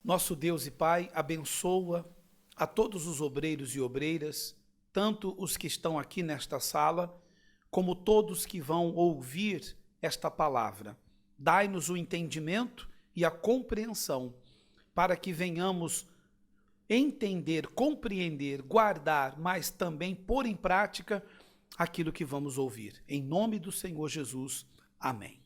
Nosso Deus e Pai abençoa a todos os obreiros e obreiras, tanto os que estão aqui nesta sala, como todos que vão ouvir esta palavra. Dai-nos o entendimento e a compreensão, para que venhamos entender, compreender, guardar, mas também pôr em prática aquilo que vamos ouvir. Em nome do Senhor Jesus, amém.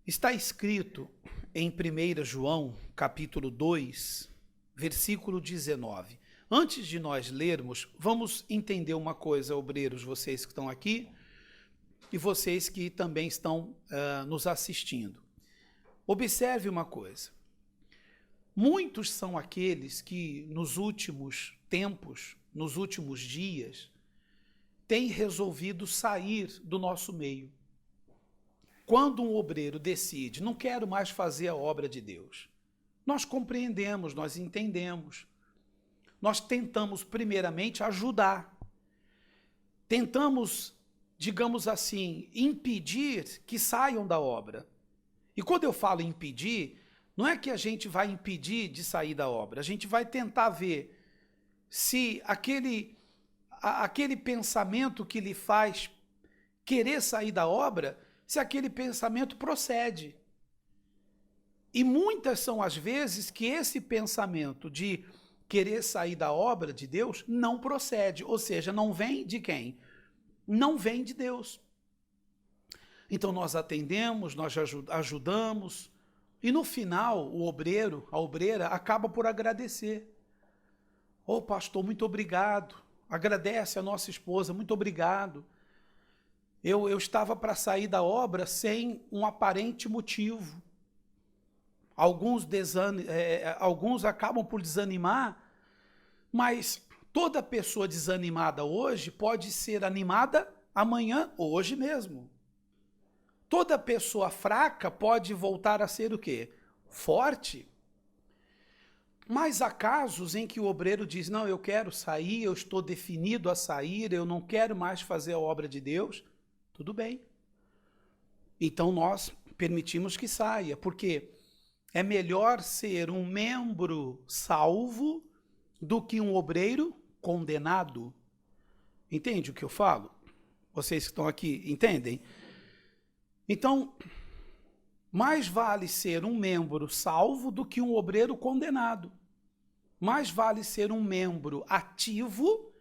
Está escrito em 1 João, capítulo 2, versículo 19. Antes de nós lermos, vamos entender uma coisa, obreiros, vocês que estão aqui e vocês que também estão nos assistindo. Observe uma coisa. Muitos são aqueles que nos últimos tempos, nos últimos dias, têm resolvido sair do nosso meio. Quando um obreiro decide, não quero mais fazer a obra de Deus, nós compreendemos, nós entendemos. Nós tentamos primeiramente ajudar. Tentamos, digamos assim, impedir que saiam da obra. E quando eu falo impedir, não é que a gente vai impedir de sair da obra, a gente vai tentar ver se aquele pensamento que lhe faz querer sair da obra, se aquele pensamento procede. E muitas são as vezes que esse pensamento de querer sair da obra de Deus não procede, ou seja, não vem de quem? Não vem de Deus. Então nós atendemos, nós ajudamos, e no final o obreiro, a obreira, acaba por agradecer. Ô pastor, muito obrigado. Agradece a nossa esposa, muito obrigado. Eu estava para sair da obra sem um aparente motivo. Alguns acabam por desanimar, mas toda pessoa desanimada hoje pode ser animada amanhã ou hoje mesmo. Toda pessoa fraca pode voltar a ser o quê? Forte. Mas há casos em que o obreiro diz, não, eu quero sair, eu estou definido a sair, eu não quero mais fazer a obra de Deus. Tudo bem. Então nós permitimos que saia, porque é melhor ser um membro salvo do que um obreiro condenado. Entende o que eu falo? Vocês que estão aqui, entendem? Então, mais vale ser um membro salvo do que um obreiro condenado. Mais vale ser um membro ativo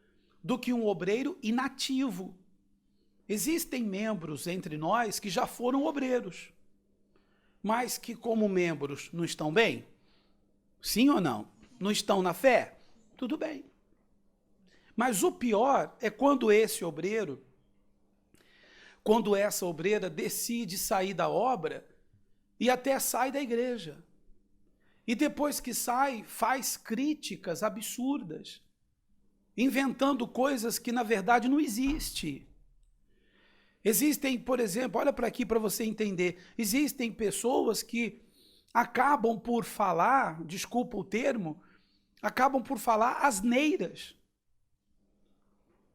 do que um obreiro inativo. Existem membros entre nós que já foram obreiros, mas que como membros não estão bem? Sim ou não? Não estão na fé? Tudo bem. Mas o pior é quando esse obreiro, quando essa obreira decide sair da obra e até sai da igreja. E depois que sai, faz críticas absurdas, inventando coisas que na verdade não existem. Existem, por exemplo, olha para aqui para você entender, existem pessoas que acabam por falar, desculpa o termo, acabam por falar asneiras.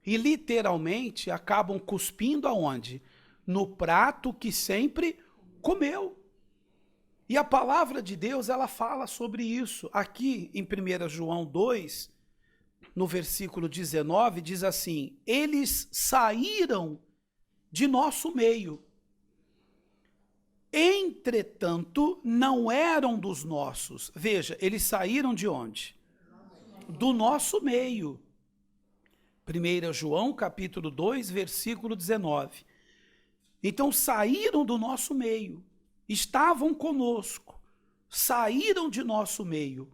E literalmente acabam cuspindo aonde? No prato que sempre comeu. E a palavra de Deus, ela fala sobre isso. Aqui em 1 João 2, no versículo 19, diz assim, eles saíram de nosso meio. Entretanto, não eram dos nossos. Veja, eles saíram de onde? Do nosso meio. 1 João, capítulo 2, versículo 19. Então, saíram do nosso meio. Estavam conosco. Saíram de nosso meio.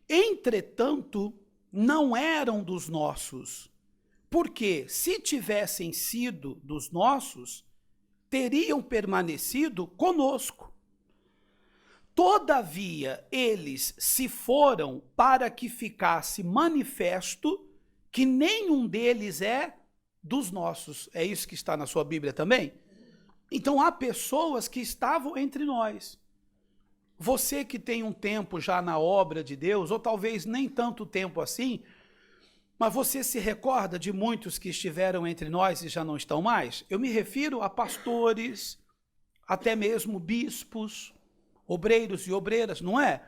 Entretanto, não eram dos nossos. Porque se tivessem sido dos nossos, teriam permanecido conosco. Todavia, eles se foram para que ficasse manifesto que nenhum deles é dos nossos. É isso que está na sua Bíblia também? Então, há pessoas que estavam entre nós. Você que tem um tempo já na obra de Deus, ou talvez nem tanto tempo assim, mas você se recorda de muitos que estiveram entre nós e já não estão mais? Eu me refiro a pastores, até mesmo bispos, obreiros e obreiras, não é?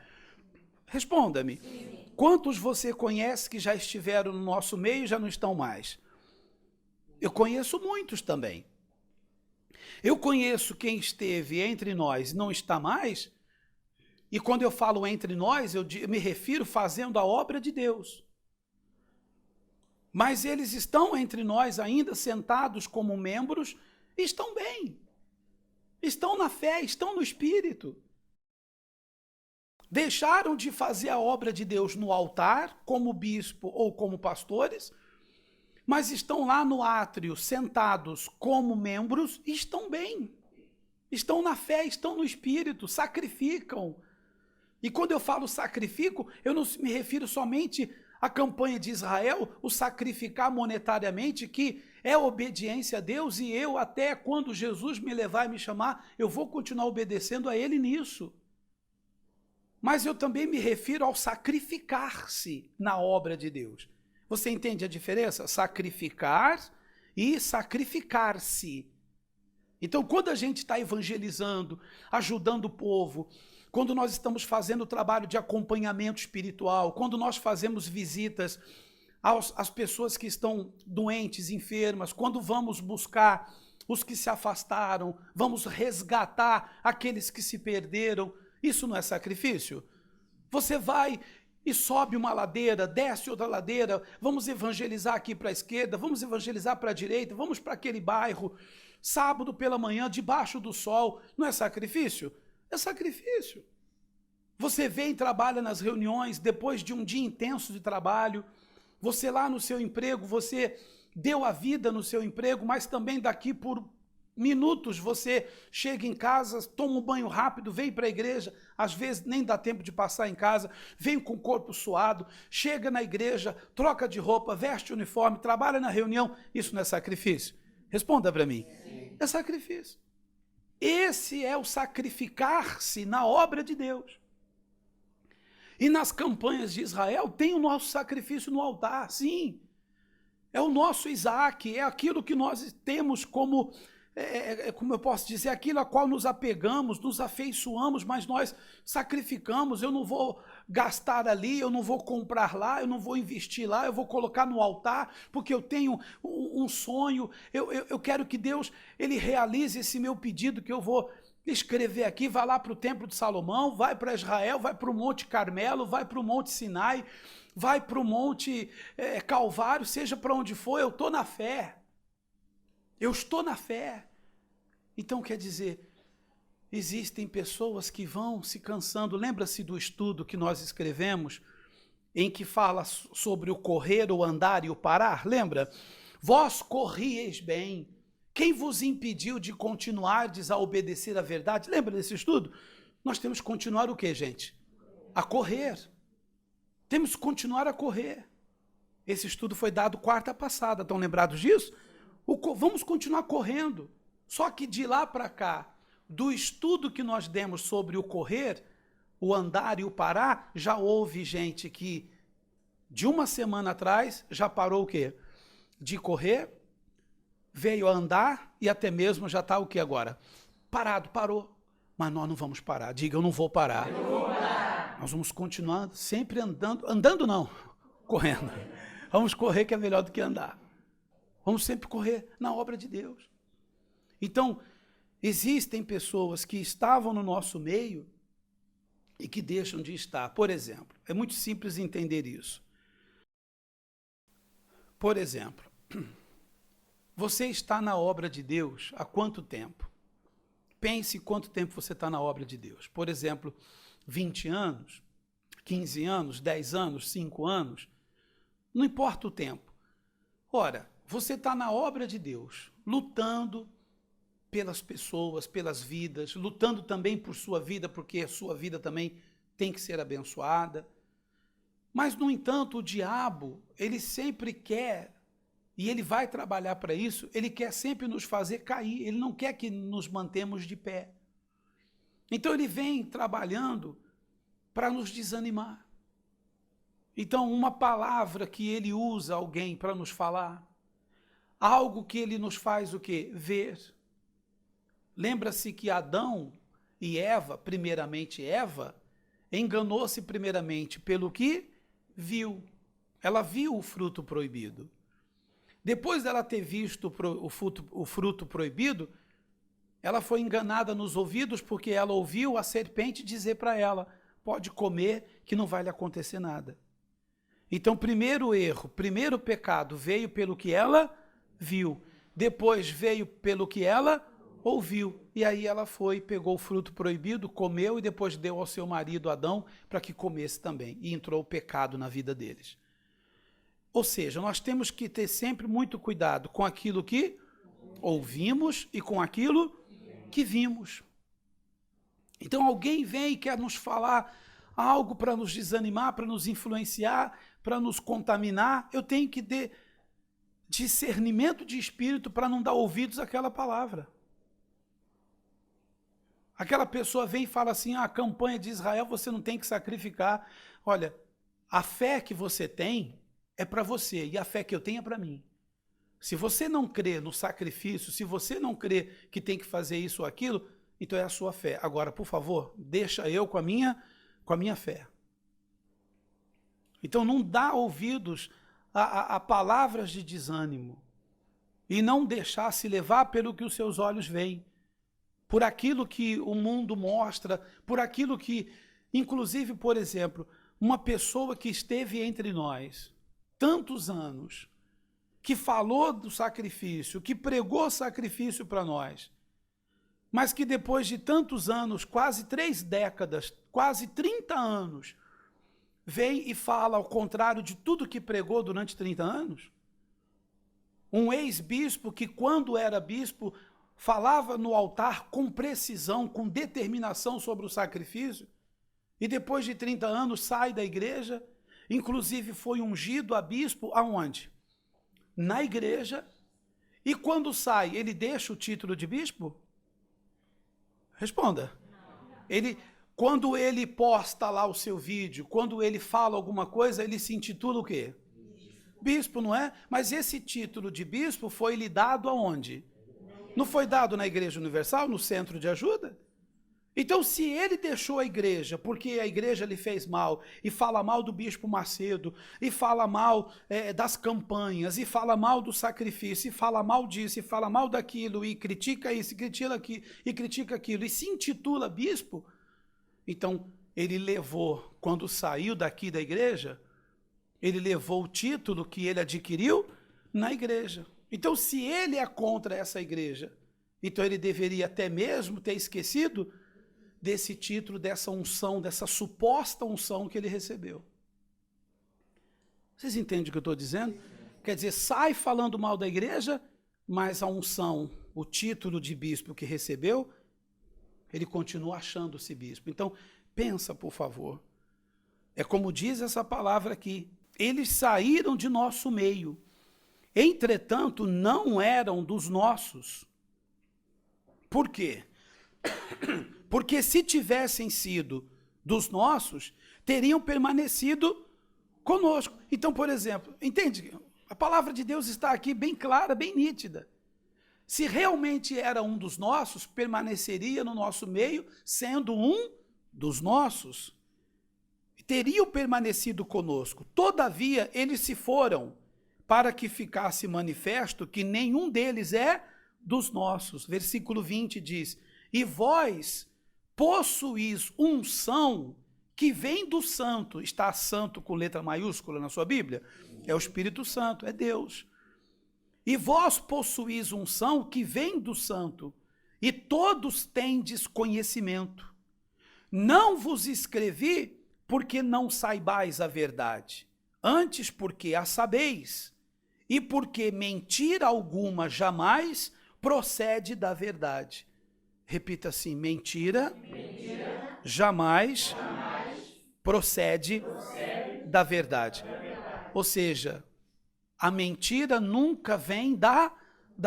Responda-me. Quantos você conhece que já estiveram no nosso meio e já não estão mais? Eu conheço muitos também. Eu conheço quem esteve entre nós e não está mais, e quando eu falo entre nós, eu me refiro fazendo a obra de Deus. Mas eles estão entre nós ainda sentados como membros, e estão bem. Estão na fé, estão no Espírito. Deixaram de fazer a obra de Deus no altar, como bispo ou como pastores, mas estão lá no átrio, sentados como membros, e estão bem. Estão na fé, estão no Espírito, sacrificam. E quando eu falo sacrifico, eu não me refiro somente à campanha de Israel, o sacrificar monetariamente, que é obediência a Deus, e eu até quando Jesus me levar e me chamar, eu vou continuar obedecendo a Ele nisso. Mas eu também me refiro ao sacrificar-se na obra de Deus. Você entende a diferença? Sacrificar e sacrificar-se. Então, quando a gente está evangelizando, ajudando o povo, quando nós estamos fazendo o trabalho de acompanhamento espiritual, quando nós fazemos visitas às pessoas que estão doentes, enfermas, quando vamos buscar os que se afastaram, vamos resgatar aqueles que se perderam, isso não é sacrifício? Você vai e sobe uma ladeira, desce outra ladeira, vamos evangelizar aqui para a esquerda, vamos evangelizar para a direita, vamos para aquele bairro, sábado pela manhã, debaixo do sol, não é sacrifício? É sacrifício. Você vem e trabalha nas reuniões, depois de um dia intenso de trabalho, você lá no seu emprego, você deu a vida no seu emprego, mas também daqui por minutos você chega em casa, toma um banho rápido, vem para a igreja, às vezes nem dá tempo de passar em casa, vem com o corpo suado, chega na igreja, troca de roupa, veste o uniforme, trabalha na reunião, isso não é sacrifício? Responda para mim. Sim. É sacrifício. Esse é o sacrificar-se na obra de Deus. E nas campanhas de Israel tem o nosso sacrifício no altar, sim. É o nosso Isaac, é aquilo que nós temos como como eu posso dizer, aquilo a qual nos apegamos, nos afeiçoamos, mas nós sacrificamos. Eu não vou gastar ali, eu não vou comprar lá, eu não vou investir lá, eu vou colocar no altar, porque eu tenho um sonho, eu quero que Deus ele realize esse meu pedido que eu vou escrever aqui. Vai lá para o Templo de Salomão, vai para Israel, vai para o Monte Carmelo, vai para o Monte Sinai, vai para o Monte Calvário, seja para onde for, eu estou na fé. Eu estou na fé. Então, quer dizer, existem pessoas que vão se cansando. Lembra-se do estudo que nós escrevemos, em que fala sobre o correr, o andar e o parar? Lembra? Vós corrieis bem. Quem vos impediu de continuardes a obedecer à verdade? Lembra desse estudo? Nós temos que continuar o quê, gente? A correr. Temos que continuar a correr. Esse estudo foi dado quarta passada. Estão lembrados disso? Vamos continuar correndo. Só que de lá para cá, do estudo que nós demos sobre o correr, o andar e o parar, já houve gente que, de uma semana atrás, já parou o quê? De correr, veio a andar e até mesmo já está o quê agora? Parado, parou. Mas nós não vamos parar. Diga, eu não vou parar. Eu não vou parar. Nós vamos continuar sempre andando. Andando não, correndo. Vamos correr, que é melhor do que andar. Vamos sempre correr na obra de Deus. Então, existem pessoas que estavam no nosso meio e que deixam de estar. Por exemplo, é muito simples entender isso. Por exemplo, você está na obra de Deus há quanto tempo? Pense quanto tempo você está na obra de Deus. Por exemplo, 20 anos, 15 anos, 10 anos, 5 anos, não importa o tempo. Ora, você está na obra de Deus, lutando pelas pessoas, pelas vidas, lutando também por sua vida, porque a sua vida também tem que ser abençoada. Mas, no entanto, o diabo, ele sempre quer, e ele vai trabalhar para isso, ele quer sempre nos fazer cair, ele não quer que nos mantemos de pé. Então, ele vem trabalhando para nos desanimar. Então, uma palavra que ele usa alguém para nos falar, algo que ele nos faz o quê? Ver. Lembra-se que Adão e Eva, primeiramente Eva, enganou-se primeiramente pelo que viu. Ela viu o fruto proibido. Depois dela ter visto o fruto proibido, ela foi enganada nos ouvidos porque ela ouviu a serpente dizer para ela, pode comer que não vai lhe acontecer nada. Então, primeiro erro, primeiro pecado veio pelo que ela viu. Depois veio pelo que ela ouviu. E aí ela foi, pegou o fruto proibido, comeu e depois deu ao seu marido Adão para que comesse também. E entrou o pecado na vida deles. Ou seja, nós temos que ter sempre muito cuidado com aquilo que ouvimos e com aquilo que vimos. Então alguém vem e quer nos falar algo para nos desanimar, para nos influenciar, para nos contaminar. Eu tenho que ter discernimento de espírito para não dar ouvidos àquela palavra. Aquela pessoa vem e fala assim, a campanha de Israel você não tem que sacrificar. Olha, a fé que você tem é para você e a fé que eu tenho é para mim. Se você não crê no sacrifício, se você não crê que tem que fazer isso ou aquilo, então é a sua fé. Agora, por favor, deixa eu com a minha fé. Então não dá ouvidos a palavras de desânimo e não deixar se levar pelo que os seus olhos veem, por aquilo que o mundo mostra, por aquilo que, inclusive, por exemplo, uma pessoa que esteve entre nós tantos anos, que falou do sacrifício, que pregou sacrifício para nós, mas que depois de tantos anos, quase 3 décadas, quase 30 anos, vem e fala ao contrário de tudo que pregou durante 30 anos? Um ex-bispo que, quando era bispo, falava no altar com precisão, com determinação sobre o sacrifício, e depois de 30 anos sai da igreja, inclusive foi ungido a bispo aonde? Na igreja. E quando sai, ele deixa o título de bispo? Responda. Quando ele posta lá o seu vídeo, quando ele fala alguma coisa, ele se intitula o quê? Bispo, não é? Mas esse título de bispo foi lhe dado aonde? Não foi dado na Igreja Universal, no Centro de Ajuda? Então, se ele deixou a igreja porque a igreja lhe fez mal, e fala mal do bispo Macedo, e fala mal das campanhas, e fala mal do sacrifício, e fala mal disso, e fala mal daquilo, e critica isso, e critica aquilo, e se intitula bispo, então ele levou, quando saiu daqui da igreja, ele levou o título que ele adquiriu na igreja. Então, se ele é contra essa igreja, então ele deveria até mesmo ter esquecido desse título, dessa unção, dessa suposta unção que ele recebeu. Vocês entendem o que eu estou dizendo? Quer dizer, sai falando mal da igreja, mas a unção, o título de bispo que recebeu, ele continua achando-se bispo. Então, pensa, por favor. É como diz essa palavra aqui, eles saíram de nosso meio, entretanto, não eram dos nossos. Por quê? Porque se tivessem sido dos nossos, teriam permanecido conosco. Então, por exemplo, entende? A palavra de Deus está aqui bem clara, bem nítida. Se realmente era um dos nossos, permaneceria no nosso meio, sendo um dos nossos. Teriam permanecido conosco. Todavia, eles se foram, para que ficasse manifesto que nenhum deles é dos nossos. Versículo 20 diz, e vós possuís unção que vem do santo. Está santo com letra maiúscula na sua Bíblia? É o Espírito Santo, é Deus. E vós possuís unção que vem do santo, e todos tendes conhecimento. Não vos escrevi porque não saibais a verdade, antes porque a sabeis, e porque mentira alguma jamais procede da verdade. Repita assim, mentira jamais procede da verdade. Ou seja, a mentira nunca vem da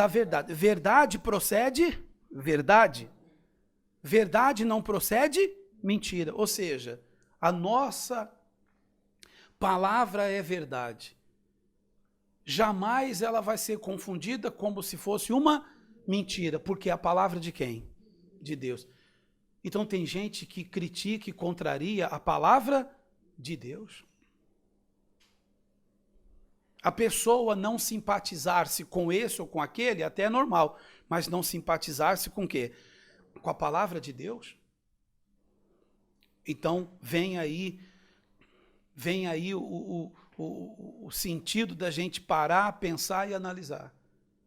verdade. Verdade procede verdade. Verdade não procede mentira. Ou seja, a nossa palavra é verdade. Jamais ela vai ser confundida como se fosse uma mentira, porque é a palavra de quem? De Deus. Então tem gente que critica e contraria a palavra de Deus. A pessoa não simpatizar-se com esse ou com aquele até é normal, mas não simpatizar-se com o quê? Com a palavra de Deus. Então vem aí o sentido da gente parar, pensar e analisar.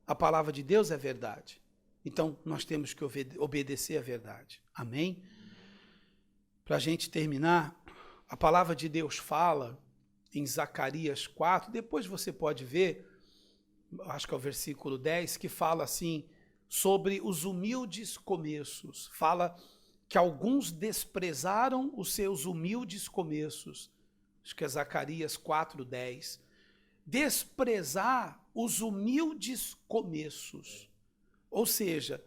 A palavra de Deus é verdade. Então nós temos que obedecer a verdade. Amém? Para a gente terminar, a palavra de Deus fala em Zacarias 4, depois você pode ver, acho que é o versículo 10, que fala assim, sobre os humildes começos. Fala que alguns desprezaram os seus humildes começos. Acho que é Zacarias 4:10. Desprezar os humildes começos. Ou seja,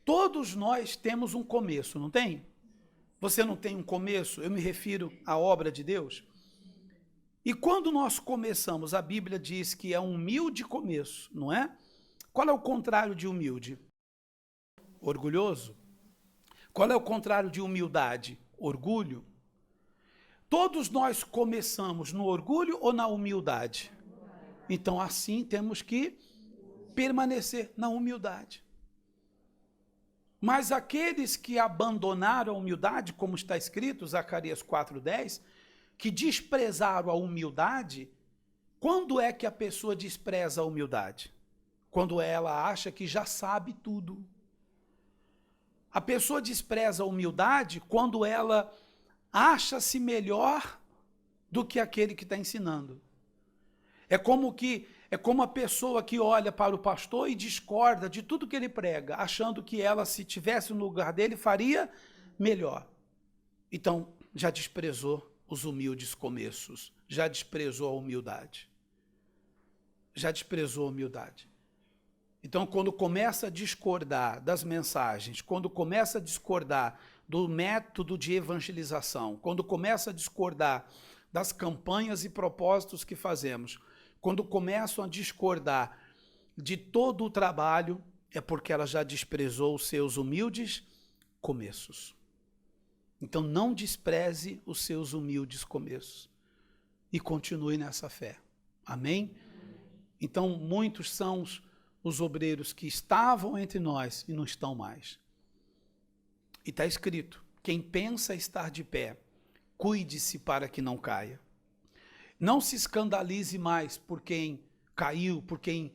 todos nós temos um começo, não tem? Você não tem um começo? Eu me refiro à obra de Deus. E quando nós começamos, a Bíblia diz que é um humilde começo, não é? Qual é o contrário de humilde? Orgulhoso. Qual é o contrário de humildade? Orgulho. Todos nós começamos no orgulho ou na humildade? Então, assim, temos que permanecer na humildade. Mas aqueles que abandonaram a humildade, como está escrito, Zacarias 4:10, que desprezaram a humildade, quando é que a pessoa despreza a humildade? Quando ela acha que já sabe tudo. A pessoa despreza a humildade quando ela acha-se melhor do que aquele que está ensinando. É como a pessoa que olha para o pastor e discorda de tudo que ele prega, achando que ela, se tivesse no lugar dele, faria melhor. Então, já desprezou os humildes começos, já desprezou a humildade. Já desprezou a humildade. Então, quando começa a discordar das mensagens, quando começa a discordar do método de evangelização, quando começa a discordar das campanhas e propósitos que fazemos, quando começam a discordar de todo o trabalho, é porque ela já desprezou os seus humildes começos. Então, não despreze os seus humildes começos e continue nessa fé. Amém? Então, muitos são os obreiros que estavam entre nós e não estão mais. E está escrito, quem pensa estar de pé, cuide-se para que não caia. Não se escandalize mais por quem caiu, por quem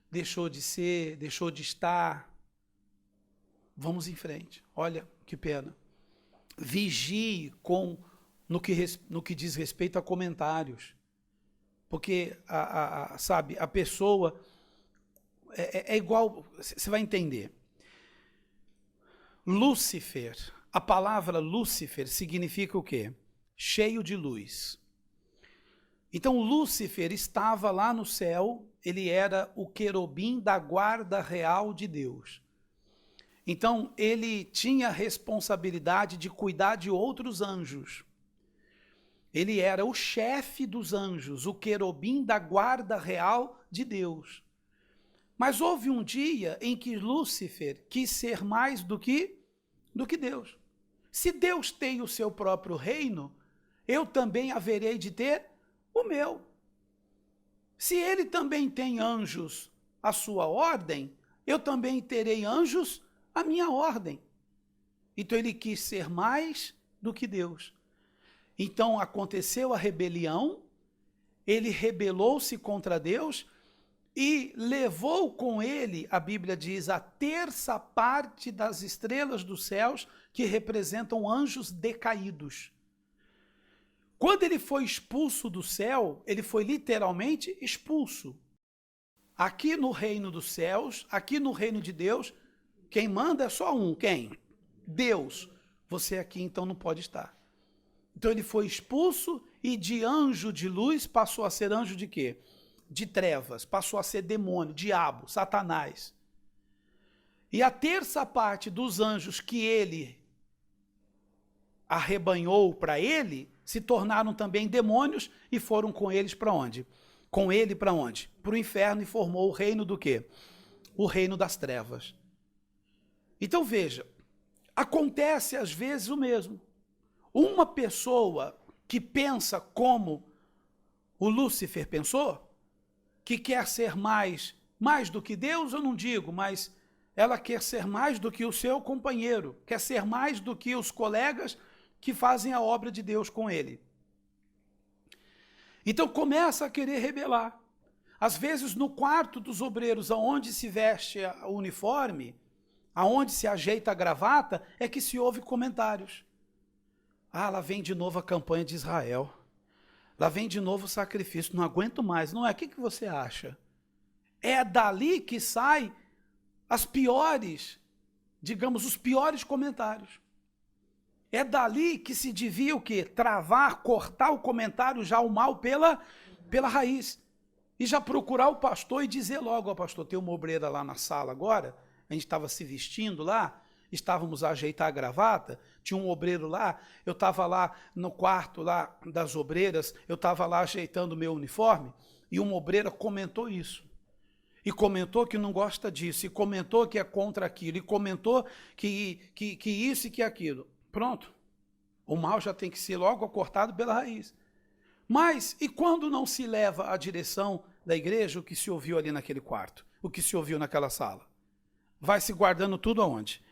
deixou de ser, deixou de estar. Vamos em frente. Olha, que pena. Vigie no que diz respeito a comentários. Porque, sabe, a pessoa é igual, você vai entender. Lúcifer, a palavra Lúcifer significa o quê? Cheio de luz. Então, Lúcifer estava lá no céu, ele era o querubim da guarda real de Deus. Então, ele tinha a responsabilidade de cuidar de outros anjos. Ele era o chefe dos anjos, o querubim da guarda real de Deus. Mas houve um dia em que Lúcifer quis ser mais do que Deus. Se Deus tem o seu próprio reino, eu também haverei de ter o meu. Se ele também tem anjos à sua ordem, eu também terei anjos à minha ordem. Então ele quis ser mais do que Deus. Então aconteceu a rebelião, ele rebelou-se contra Deus e levou com ele, a Bíblia diz, a terça parte das estrelas dos céus, que representam anjos decaídos. Quando ele foi expulso do céu, ele foi literalmente expulso. Aqui no reino dos céus, aqui no reino de Deus, quem manda é só um. Quem? Deus. Você aqui então não pode estar. Então ele foi expulso e de anjo de luz passou a ser anjo de quê? De trevas, passou a ser demônio, diabo, Satanás. E a terça parte dos anjos que ele arrebanhou para ele, se tornaram também demônios e foram com eles para onde? Com ele para onde? Para o inferno, e formou o reino do quê? O reino das trevas. Então veja, acontece às vezes o mesmo. Uma pessoa que pensa como o Lúcifer pensou, que quer ser mais do que Deus, eu não digo, mas ela quer ser mais do que o seu companheiro, quer ser mais do que os colegas que fazem a obra de Deus com ele. Então começa a querer rebelar. Às vezes no quarto dos obreiros, aonde se veste o uniforme, aonde se ajeita a gravata, é que se ouve comentários. Ah, lá vem de novo a campanha de Israel. Lá vem de novo o sacrifício, não aguento mais. Não é? O que você acha? É dali que sai as piores, digamos, os piores comentários. É dali que se devia o quê? Travar, cortar o comentário, já o mal pela raiz. E já procurar o pastor e dizer logo, ó pastor, tem uma obreira lá na sala agora, a gente estava se vestindo lá, estávamos a ajeitar a gravata, tinha um obreiro lá, eu estava lá no quarto lá das obreiras, eu estava lá ajeitando o meu uniforme, e uma obreira comentou isso. E comentou que não gosta disso, e comentou que é contra aquilo, e comentou que isso e que aquilo. Pronto. O mal já tem que ser logo cortado pela raiz. Mas, e quando não se leva à direção da igreja o que se ouviu ali naquele quarto? O que se ouviu naquela sala? Vai se guardando tudo aonde?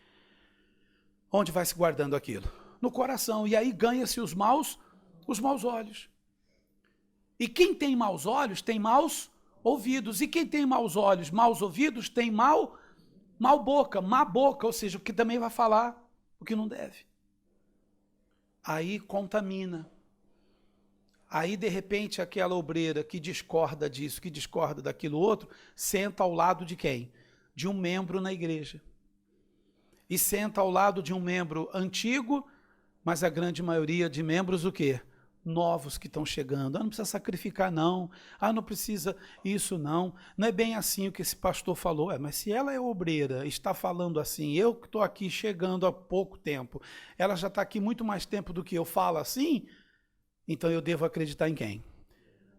Onde vai se guardando aquilo? No coração. E aí ganha-se os maus olhos. E quem tem maus olhos tem maus ouvidos. E quem tem maus olhos, maus ouvidos, tem má boca, ou seja, o que também vai falar o que não deve. Aí contamina. Aí, de repente, aquela obreira que discorda disso, que discorda daquilo outro, senta ao lado de quem? De um membro na igreja. E senta ao lado de um membro antigo, mas a grande maioria de membros o quê? Novos que estão chegando. Ah, não precisa sacrificar não. Ah, não precisa isso não. Não é bem assim o que esse pastor falou. Mas se ela é obreira, está falando assim, eu que estou aqui chegando há pouco tempo, ela já está aqui muito mais tempo do que eu falo assim, então eu devo acreditar em quem?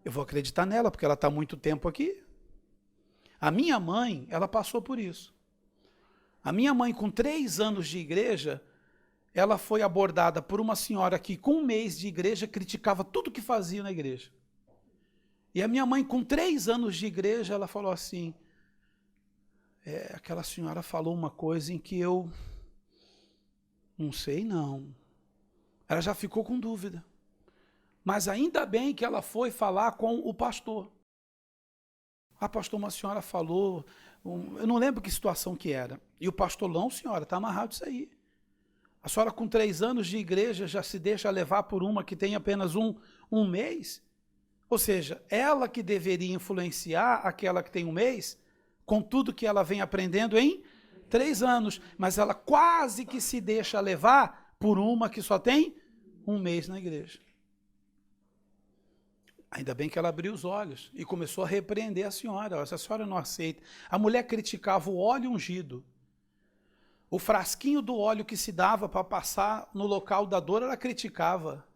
Eu vou acreditar nela, porque ela está há muito tempo aqui. A minha mãe, ela passou por isso. A minha mãe, com 3 anos de igreja, ela foi abordada por uma senhora que, com 1 mês de igreja, criticava tudo que fazia na igreja. E a minha mãe, com 3 anos de igreja, ela falou assim, aquela senhora falou uma coisa em que eu não sei não. Ela já ficou com dúvida. Mas ainda bem que ela foi falar com o pastor. Ah, pastor, uma senhora falou, eu não lembro que situação que era. E o pastor, não, senhora, está amarrado isso aí. A senhora com 3 anos de igreja já se deixa levar por uma que tem apenas um mês? Ou seja, ela que deveria influenciar aquela que tem 1 mês, com tudo que ela vem aprendendo em 3 anos. Mas ela quase que se deixa levar por uma que só tem 1 mês na igreja. Ainda bem que ela abriu os olhos e começou a repreender a senhora. Essa senhora não aceita. A mulher criticava o óleo ungido. O frasquinho do óleo que se dava para passar no local da dor, ela criticava.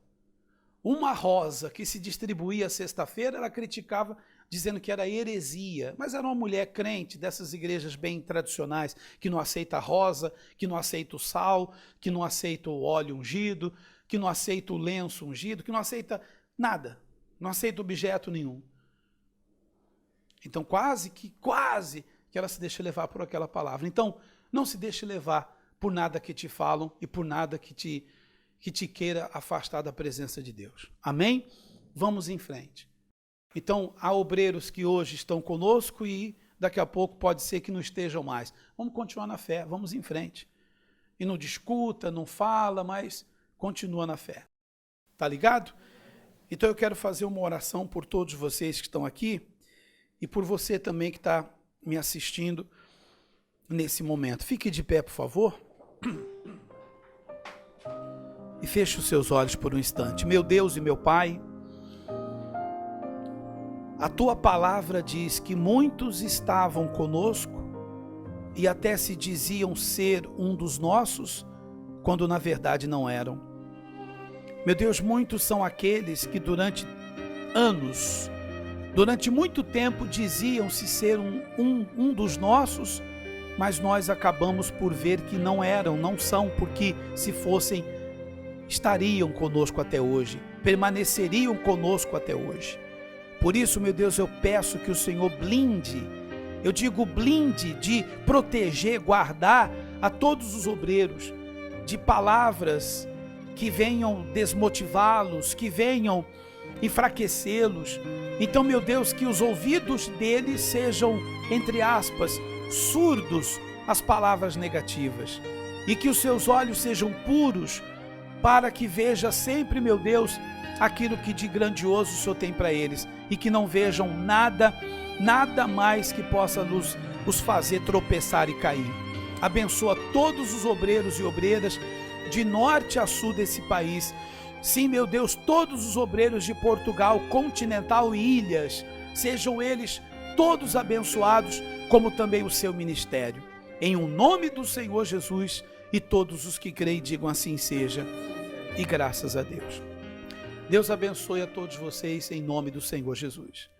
Uma rosa que se distribuía sexta-feira, ela criticava, dizendo que era heresia. Mas era uma mulher crente dessas igrejas bem tradicionais, que não aceita a rosa, que não aceita o sal, que não aceita o óleo ungido, que não aceita o lenço ungido, que não aceita nada. Não aceita objeto nenhum. Então quase que ela se deixa levar por aquela palavra. Então, não se deixe levar por nada que te falam e por nada que te queira afastar da presença de Deus. Amém? Vamos em frente. Então, há obreiros que hoje estão conosco e daqui a pouco pode ser que não estejam mais. Vamos continuar na fé, vamos em frente. E não discuta, não fala, mas continua na fé. Tá ligado? Então eu quero fazer uma oração por todos vocês que estão aqui e por você também que está me assistindo nesse momento. Fique de pé, por favor. E feche os seus olhos por um instante. Meu Deus e meu Pai, a Tua palavra diz que muitos estavam conosco e até se diziam ser um dos nossos, quando na verdade não eram. Meu Deus, muitos são aqueles que durante anos, durante muito tempo diziam-se ser um dos nossos, mas nós acabamos por ver que não eram, não são, porque se fossem, estariam conosco até hoje, permaneceriam conosco até hoje. Por isso, meu Deus, eu peço que o Senhor blinde, eu digo blinde, de proteger, guardar a todos os obreiros de palavras que venham desmotivá-los, que venham enfraquecê-los. Então, meu Deus, que os ouvidos deles sejam, entre aspas, surdos às palavras negativas, e que os seus olhos sejam puros, para que veja sempre, meu Deus, aquilo que de grandioso o Senhor tem para eles, e que não vejam nada mais que possa os fazer tropeçar e cair. Abençoa todos os obreiros e obreiras de norte a sul desse país. Sim, meu Deus, todos os obreiros de Portugal, continental e ilhas, sejam eles todos abençoados, como também o seu ministério. Em o nome do Senhor Jesus, e todos os que creem digam assim seja, e graças a Deus. Deus abençoe a todos vocês em nome do Senhor Jesus.